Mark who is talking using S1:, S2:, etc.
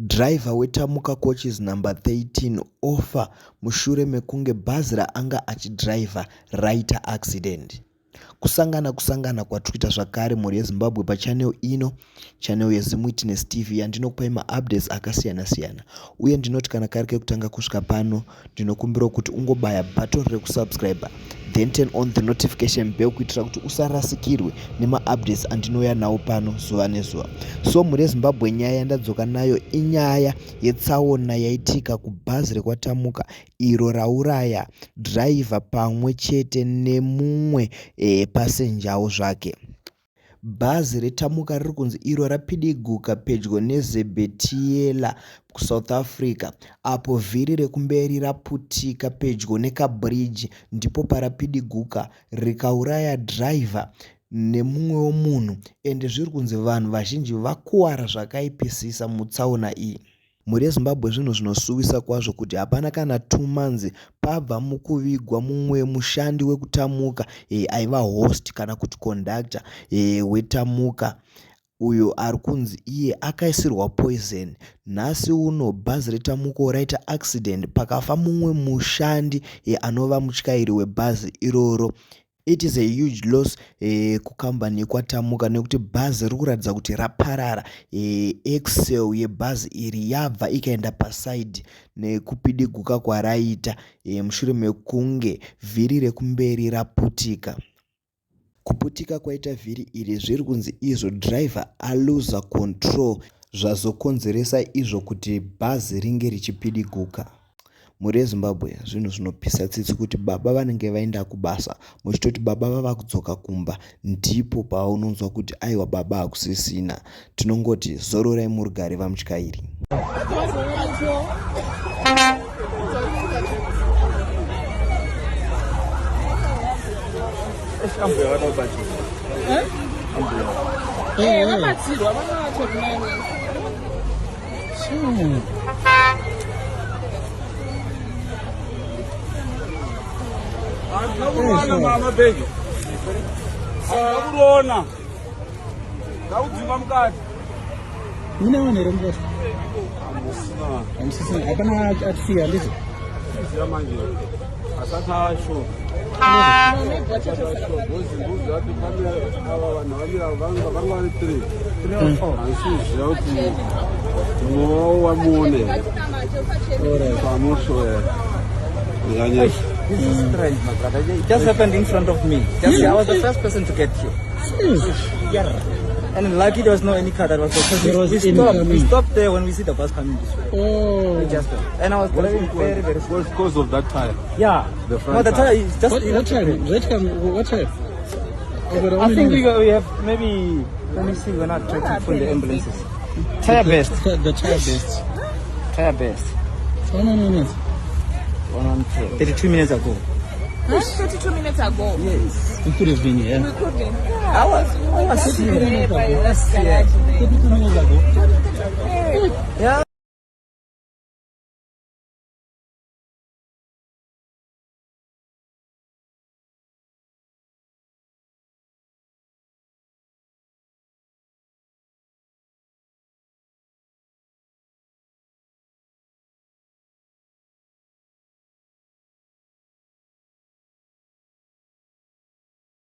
S1: Driver wetamuka coaches number 13 ofa mushure mekunge bhazi raanga achidhiraivha raita accident. Kusangana kwatwiita zvakare mhuri yeZimbabwe pachannel ino, channel yeZimwitness TV yandinokupai maupdates akasiyana-siyana. Uye ndinoti kana kari kekutanga kusvika pano, ndinokumbira kuti ungobaya button rekusubscribe, then turn on the notification bell kuitira kuti usarasikirwe nemaupdates andinouya nawo pano zuva nezuva. So mhuri yeZimbabwe, nyaya yandadzoka nayo inyaya yetsaona yaitika kubhazi rekwatamuka iro rauraya driver pamwe chete nemumwe pasenjawo zvake. Bhazi retamuka riri kunzi iro rapidiguka pedyo neZebetiela kuSouth Africa, apo vhiri rekumberi raputika pedyo nekabridge, ndipo parapidiguka rikauraya driver nemumwewo munhu, ende zviri kunzi vanhu vazhinji vakuwara zvakaipisisa mutsaona iyi. Mhuri yeZimbabwe, zvinhu zvinosuwisa kwazvo kuti hapana kana 2 months pabva mukuvigwa mumwe mushandi wekutamuka aiva host kana kuti conductor wetamuka, uyo ari kunzi iye akaisirwa poison. Nhasi uno bhazi retamuka raita accident pakafa mumwe mushandi anova mutyairi webhazi iroro. It is a huge loss kukambani kwatamuka, nekuti bhazi riri kuratidza kuti raparara. Excel yebhazi iri yabva ikaenda pasaidi nekupidiguka kwaraita mushure mekunge vhiri rekumberi raputika. Kuputika kwaita vhiri iri zviri kunzi izvo driver aluza control, zvazokonzeresa izvo kuti bhazi ringe richipidiguka. Mhuri yeZimbabwe, zvinhu zvinopisa tsitsi kuti baba vanenge vaenda kubasa, muchitoti baba vava kudzoka kumba, ndipo paunonzwa kuti aiwa baba hakusisina. Tinongoti zororai murugare vamutyairi.
S2: Mama baby. Akuona. Ngaudzima mukati.
S3: Mina wanere mukati. Amusina. Hapana atifiya ndizo.
S2: Siya manje. Asatha show. Bozi ati kame ava vanhu vangari 3. 3 or 4. Ansiziya kuti mwo wamuone. Alright. Pamusho
S4: This is strange, my brother. It just happened in front of me. I was the first person to get here. Yeah. And lucky there was no any car that was there. We stopped there when we see the bus coming this way.
S3: Oh.
S4: We just and I was driving very, very slow.
S2: What's the cause of that tire?
S4: Yeah.
S2: The front
S4: the tire is just...
S3: What time?
S4: I think we have maybe... Let me see, we're not trying to phone the ambulances. Tire best.
S3: The tire best.
S4: Tire best.
S3: No.
S4: 32 minutes ago.
S5: Huh? 32 minutes ago?
S4: Yes.
S3: We could have been here.
S5: We could have.
S4: I was here.
S3: 32 minutes ago.
S4: Yeah.